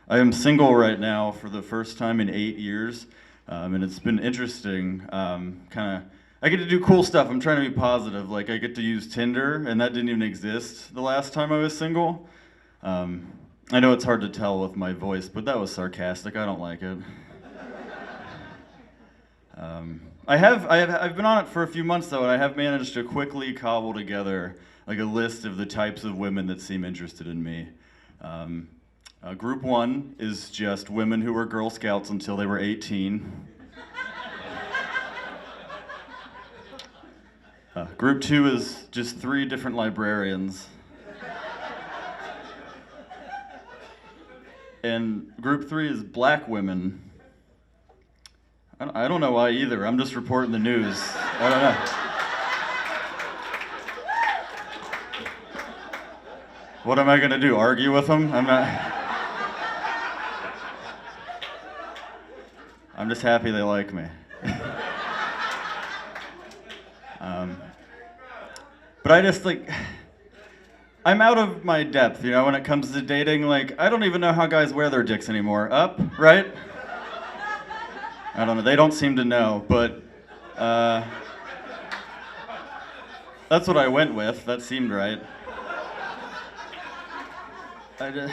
I am single right now for the first time in 8 years, and it's been interesting. I get to do cool stuff. I'm trying to be positive. Like, I get to use Tinder, and that didn't even exist the last time I was single. I know it's hard to tell with my voice, but that was sarcastic. I don't like it. I've been on it for a few months though, and I have managed to quickly cobble together like a list of the types of women that seem interested in me. Group one is just women who were Girl Scouts until they were 18. Group two is just 3 different librarians. And group 3 is black women. I don't know why either. I'm just reporting the news. I don't know. What am I gonna do? Argue with them? I'm not. I'm just happy they like me. But I just I'm out of my depth, when it comes to dating. I don't even know how guys wear their dicks anymore. Up, right? I don't know. They don't seem to know, but that's what I went with. That seemed right. It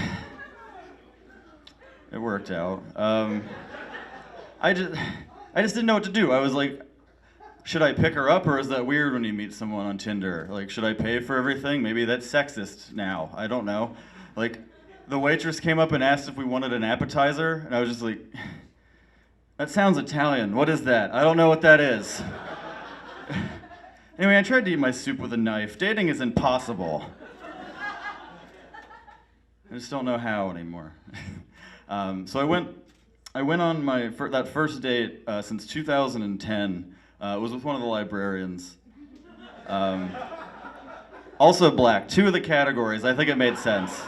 worked out. I just didn't know what to do. I was like, should I pick her up, or is that weird when you meet someone on Tinder? Should I pay for everything? Maybe that's sexist now. I don't know. The waitress came up and asked if we wanted an appetizer, and I was just like, that sounds Italian. What is that? I don't know what that is. Anyway, I tried to eat my soup with a knife. Dating is impossible. I just don't know how anymore. So I went on that first date since 2010. It was with one of the librarians. Also black. 2 of the categories. I think it made sense.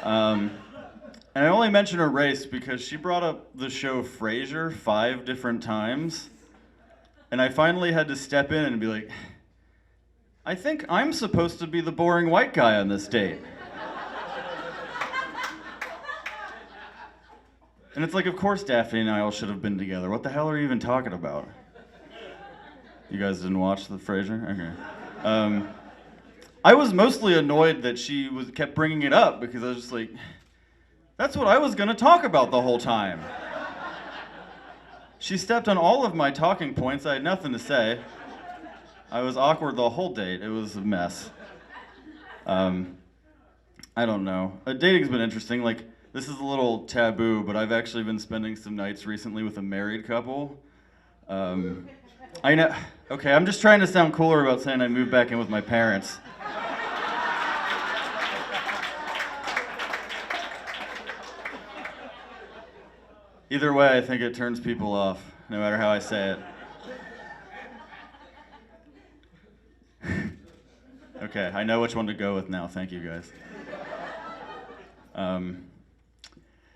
And I only mention her race because she brought up the show Frasier 5 different times. And I finally had to step in and be like, I think I'm supposed to be the boring white guy on this date. And it's of course Daphne and Niall should have been together. What the hell are you even talking about? You guys didn't watch the Frasier? Okay. I was mostly annoyed that she kept bringing it up because I was just like, that's what I was gonna talk about the whole time. She stepped on all of my talking points. I had nothing to say. I was awkward the whole date. It was a mess. I don't know. Dating's been interesting. This is a little taboo, but I've actually been spending some nights recently with a married couple. I know. Okay, I'm just trying to sound cooler about saying I moved back in with my parents. Either way, I think it turns people off, no matter how I say it. Okay, I know which one to go with now. Thank you, guys.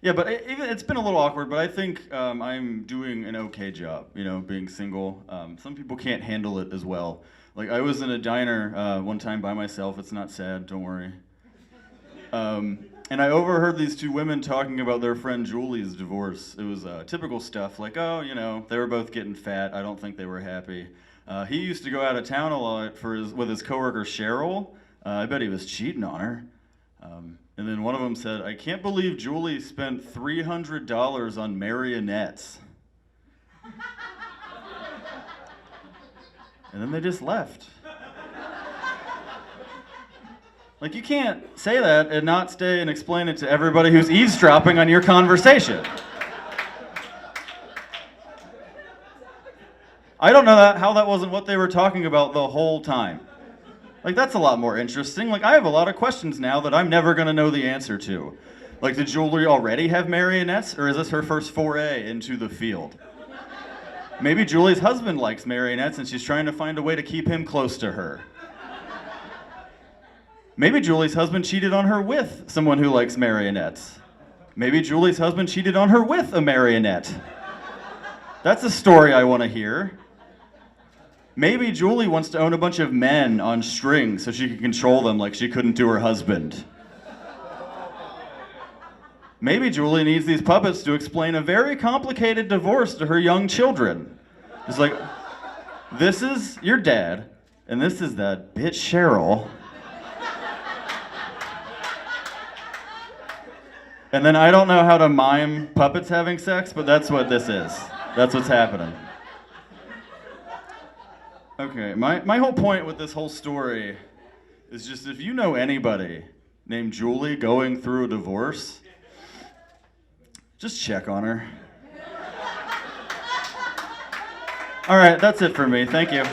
Yeah, but it's been a little awkward, but I think I'm doing an okay job, being single. Some people can't handle it as well. I was in a diner one time by myself. It's not sad, don't worry. And I overheard these 2 women talking about their friend Julie's divorce. It was typical stuff, they were both getting fat. I don't think they were happy. He used to go out of town a lot with his coworker Cheryl. I bet he was cheating on her. And then one of them said, I can't believe Julie spent $300 on marionettes. And then they just left. You can't say that and not stay and explain it to everybody who's eavesdropping on your conversation. I don't know how that wasn't what they were talking about the whole time. That's a lot more interesting. I have a lot of questions now that I'm never gonna know the answer to. Did Julie already have marionettes, or is this her first foray into the field? Maybe Julie's husband likes marionettes and she's trying to find a way to keep him close to her. Maybe Julie's husband cheated on her with someone who likes marionettes. Maybe Julie's husband cheated on her with a marionette. That's a story I want to hear. Maybe Julie wants to own a bunch of men on strings so she can control them like she couldn't do her husband. Maybe Julie needs these puppets to explain a very complicated divorce to her young children. It's like, this is your dad, and this is that bitch Cheryl. And then I don't know how to mime puppets having sex, but that's what this is. That's what's happening. Okay, my whole point with this whole story is just if you know anybody named Julie going through a divorce, just check on her. All right, that's it for me. Thank you.